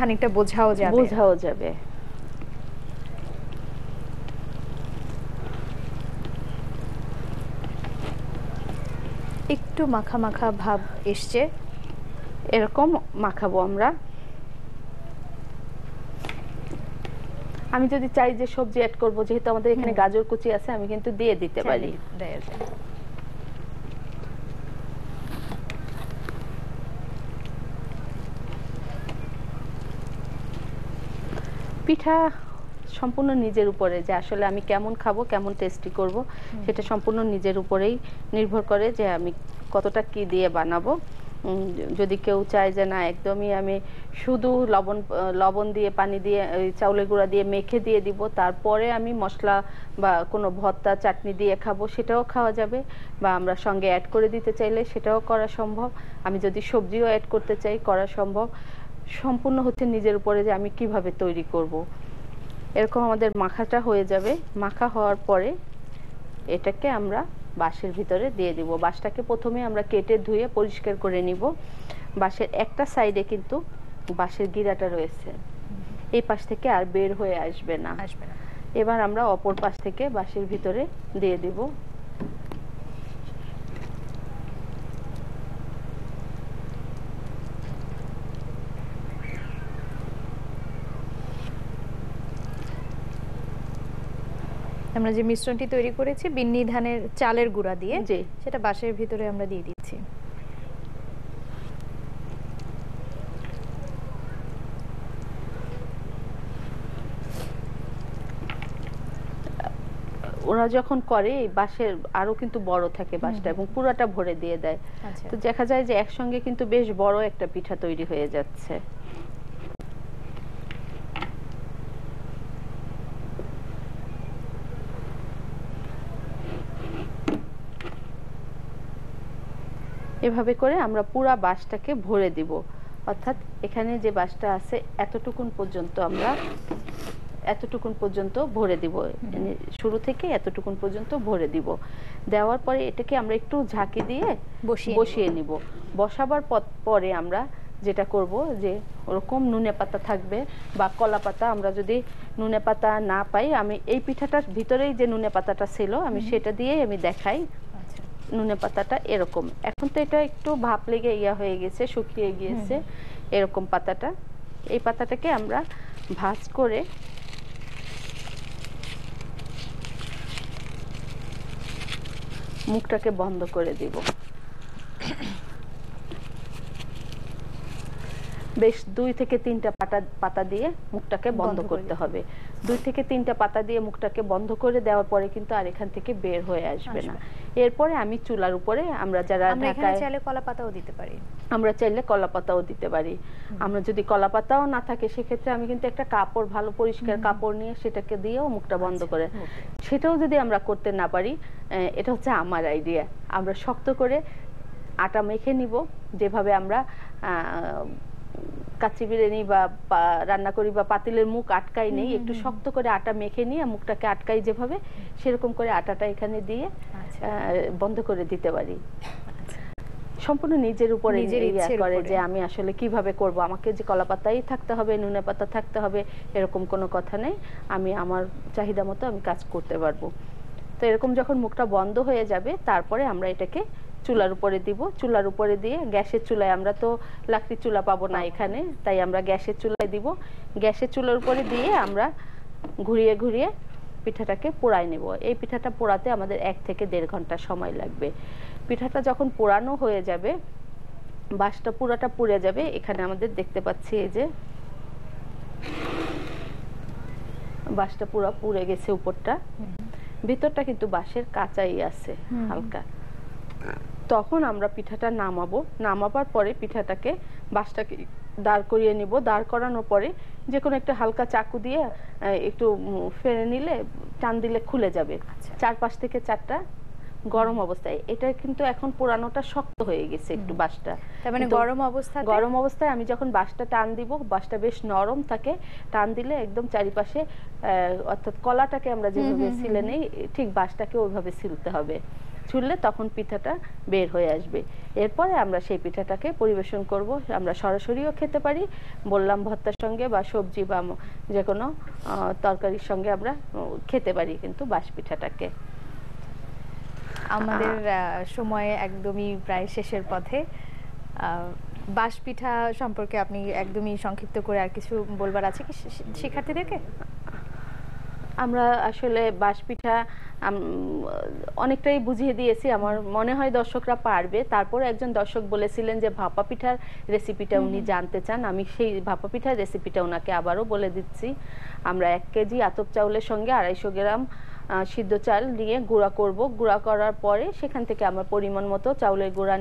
খানিকটা বোঝাও যাবে। একটু মাখা মাখা ভাব এসছে, এরকম মাখাবো আমরা। আমি যদি চাই যে সবজি অ্যাড করব, যেহেতু আমাদের এখানে গাজর কুচি আছে, আমি কিন্তু দিয়ে দিতে পারি। পিঠা সম্পূর্ণ নিজের উপরে, যে আসলে আমি কেমন খাবো, কেমন টেস্টি করব, সেটা সম্পূর্ণ নিজের উপরেই নির্ভর করে যে আমি কতটা কি দিয়ে বানাবো। যদি কেউ চায় যে না একদমই আমি শুধু লবণ দিয়ে পানি দিয়ে চাউলের গুঁড়া দিয়ে মেখে দিয়ে দিব, তারপরে আমি মশলা বা কোনো ভর্তা চাটনি দিয়ে খাবো, সেটাও খাওয়া যাবে। বা আমরা সঙ্গে অ্যাড করে দিতে চাইলে সেটাও করা সম্ভব। আমি যদি সবজিও অ্যাড করতে চাই করা সম্ভব। সম্পূর্ণ হচ্ছে নিজের উপরে যে আমি কিভাবে তৈরি করব। এরকম আমাদের মাখাটা হয়ে যাবে। মাখা হওয়ার পরে এটাকে আমরা বাঁশের ভিতরে দিয়ে দিব। বাঁশটাকে প্রথমে আমরা কেটে ধুয়ে পরিষ্কার করে নিব। বাঁশের একটা সাইডে কিন্তু বাঁশের গিরাটা রয়েছে, এই পাশ থেকে আর বের হয়ে আসবে না। এবার আমরা অপর পাশ থেকে বাঁশের ভিতরে দিয়ে দিব। আমরা যে মিশ্রণটি তৈরি করেছি বিন্নি ধানের চালের গুঁড়া দিয়ে, সেটা বাঁশের ভিতরে আমরা দিয়ে দিচ্ছি। ওরা যখন করে এই বাঁশের আরো কিন্তু বড় থাকে বাঁশটা, এবং পুরাটা ভরে দিয়ে দেয়। তো দেখা যায় যে একসঙ্গে কিন্তু বেশ বড় একটা পিঠা তৈরি হয়ে যাচ্ছে। এভাবে করে আমরা পুরা বাঁশটাকে ভরে দিব। অর্থাৎ এখানে যে বাঁশটা আছে এতটুকুন পর্যন্ত ভরে দিব, শুরু থেকে এতটুকুন পর্যন্ত ভরে দিব। দেওয়ার পরে এটাকে আমরা একটু ঝাঁকি দিয়ে বসিয়ে নিব। বসাবার পরে আমরা যেটা করব যে ওরকম নুনে পাতা থাকবে বা কলা পাতা, আমরা যদি নুনে পাতা না পাই, আমি এই পিঠাটার ভিতরেই যে নুনে পাতাটা ছিল আমি সেটা দিয়েই আমি দেখাই। নুনে পাতাটা এরকম, এখন তো এটা একটু ভাপ লেগে হয়ে গেছে, শুকিয়ে গিয়েছে এরকম পাতাটা। এই পাতাটাকে আমরা ভাঁজ করে মুখটাকে বন্ধ করে দিব। বেশ 2 থেকে 3টা পাতা দিয়ে মুখটাকে বন্ধ করতে হবে। 2 থেকে 3টা পাতা দিয়ে মুখটাকে বন্ধ করে দেওয়ার পরে কিন্তু আর এখান থেকে বের হয়ে আসবে না। এরপরে আমি চুলার উপরে, আমরা যারা ঢাকায় চাইলে কলা পাতাও দিতে পারি, আমরা চাইলে কলা পাতাও দিতে পারি। আমরা যদি কলা পাতাও না থাকে সেক্ষেত্রে আমি কিন্তু একটা কাপড়, ভালো পরিষ্কার কাপড় নিয়ে সেটাকে দিয়েও মুখটা বন্ধ করে, সেটাও যদি আমরা করতে না পারি, এটা হচ্ছে আমার আইডিয়া, আমরা শক্ত করে আটা মেখে নিব। যেভাবে আমরা কাচ্চি বিরিয়ানি বা রান্না করি বা পাতিলের মুখ আটকাই নেই, একটু শক্ত করে আটা মেখে নিয়ে মুখটাকে আটকাই যেভাবে, সেরকম করে আটাটা এখানে দিয়ে বন্ধ করে দিতে পারি। সম্পূর্ণ নিজের উপরে করে যে আমি আসলে কিভাবে করব। আমাকে যে কলা পাতাই থাকতে হবে, নুনে পাতা থাকতে হবে এরকম কোনো কথা নেই, আমি আমার চাহিদা মতো আমি কাজ করতে পারবো। তো এরকম যখন মুখটা বন্ধ হয়ে যাবে, তারপরে আমরা এটাকে চুলার উপরে দিব। চুলার উপরে দিয়ে, গ্যাসের চুলায়, আমরা তো লাকড়ির চুলা পাবো না এখানে, তাই আমরা গ্যাসের চুলায় দিব। গ্যাসের চুলার উপরে দিয়ে আমরা ঘুরিয়ে ঘুরিয়ে পিঠাটাকে পোড়ায় নেব। এই পিঠাটা পোড়াতে আমাদের 1 থেকে 1.5 ঘন্টা সময় লাগবে। পিঠাটা যখন পোড়ানো হয়ে যাবে, বাঁশটা পুরাটা পুড়ে যাবে। এখানে আমাদের দেখতে পাচ্ছি এই যে বাঁশটা পুরো পুড়ে গেছে, উপরটা, ভিতরটা কিন্তু বাঁশের কাঁচাই আছে হালকা। তখন আমরা পিঠাটা নামাবার পরে পিঠাটাকে, বাঁশটাকে দাঁড় করিয়ে নিব। দাঁড় করানোর পরে যে কোনো একটা হালকা চাকু দিয়ে একটু ফেলে নিলে, টান দিলে খুলে যাবে। 4 থেকে 4টা গরম অবস্থায়। এটা কিন্তু এখন পোড়ানোটা শক্ত হয়ে গেছে একটু বাঁশটা, তার মানে গরম অবস্থায় আমি যখন বাঁশটা টান দিব, বাঁশটা বেশ নরম থাকে, টান দিলে একদম চারিপাশে, অর্থাৎ কলাটাকে আমরা যেভাবে ছিলে নেই, ঠিক বাঁশটাকে ওইভাবে ছিলতে হবে। ছুললে তখন পিঠাটা বের হয়ে আসবে। এরপরে আমরা সেই পিঠাটাকে পরিবেশন করব। আমরা সরাসরিও খেতে পারি, বললাম ভর্তার সঙ্গে বা সবজি বা যে কোনো তরকারির সঙ্গে আমরা খেতে পারি কিন্তু বাঁশ পিঠাটাকে। আমাদের সময় একদমই প্রায় শেষের পথে। বাঁশ পিঠা সম্পর্কে আপনি একদমই সংক্ষিপ্ত করে আর কিছু বলবার আছে কি শিক্ষার্থীদেরকে? আমরা আসলে বাঁশ পিঠা অনেকটাই বুঝিয়ে দিয়েছি, আমার মনে হয় দর্শকরা পারবে। তারপরে একজন দর্শক বলেছিলেন যে ভাপা পিঠার রেসিপিটা উনি জানতে চান, আমি সেই ভাপা পিঠার রেসিপিটা ওনাকে আবারও বলে দিচ্ছি। আমরা 1 কেজি আতপ চাউলের সঙ্গে 250 গ্রাম সিদ্ধ চাল নিয়ে গুঁড়া করব। গুঁড়া করার পরে সেখান থেকে আমার পরিমাণ মতো চাউলের গুঁড়া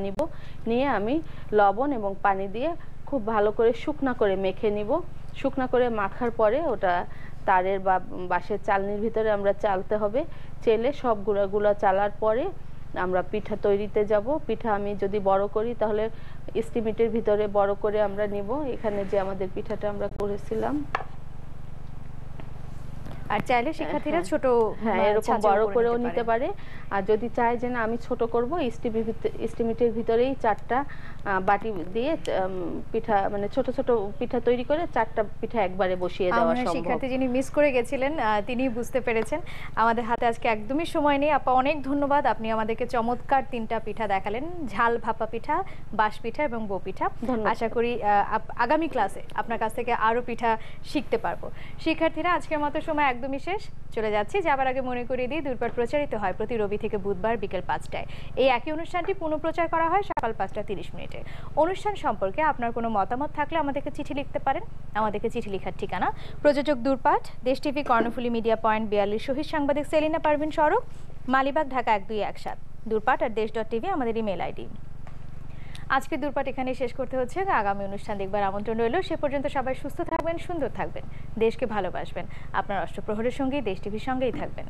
নিয়ে আমি লবণ এবং পানি দিয়ে খুব ভালো করে শুকনা করে মেখে নিব। শুকনা করে মাখার পরে ওটা তারের বা বাঁশের চালনির ভিতরে আমরা চালতে হবে। চেলে সব গুঁড়া চালার পরে আমরা পিঠা তৈরিতে যাব। পিঠা আমি যদি বড় করি তাহলে স্টিমিটের ভিতরে বড় করে আমরা নিব। এখানে যে আমাদের পিঠাটা আমরা করেছিলাম, আর চাইলে শিক্ষার্থীরা ছোট এরকম বড় করেও নিতে পারে। আর যদি চায় যে না আমি ছোট করব, স্টিমিটের ভিতরেই 4টা বাটি দিয়ে পিঠা মানে ছোট ছোট পিঠা তৈরি করে 4টা পিঠা একবারে বসিয়ে দেওয়া সম্ভব। শিক্ষার্থী যিনি মিস করে গেছিলেন তিনি বুঝতে পেরেছেন। আমাদের হাতে আজকে একদমই সময় নেই। আপা অনেক ধন্যবাদ, আপনি আমাদেরকে চমৎকার 3টা পিঠা দেখালেন, ঝাল ভাপা পিঠা, বাঁশ পিঠা এবং বো পিঠা। আশা করি আগামী ক্লাসে আপনার কাছ থেকে আরো পিঠা শিখতে পারবো। শিক্ষার্থীরা আজকের মতো সময় একদমই শেষ, চলে যাচ্ছি। যাবার আগে মনে করিয়ে দিই, দূরপাঠ প্রচারিত হয় প্রতি রবি থেকে বুধবার বিকেল 5টায়। এই একই অনুষ্ঠানটি পুনঃপ্রচার করা হয় সকাল 5টা 30 মিনিটে। অনুষ্ঠান সম্পর্কে আপনার কোনো মতামত থাকলে আমাদেরকে চিঠি লিখতে পারেন। আমাদেরকে চিঠি লেখার ঠিকানা প্রযোজক দূরপাঠ, দেশ টিভি, কর্ণফুলী মিডিয়া পয়েন্ট 42, শহীদ সাংবাদিক সেলিনা পারভিন সড়ক, মালিবাগ, ঢাকা 1217। দূরপাঠ@desh.tv আমাদের ইমেল আইডি। আজকে দূরপাঠ এখানেই শেষ করতে হচ্ছে। আগামী অনুষ্ঠান দেখবার আমন্ত্রণ রইল। সে পর্যন্ত সবাই সুস্থ থাকবেন, সুন্দর থাকবেন, দেশকে ভালোবাসবেন। আপনার অষ্টপ্রহরের সঙ্গেই দেশ টিভির সঙ্গেই থাকবেন।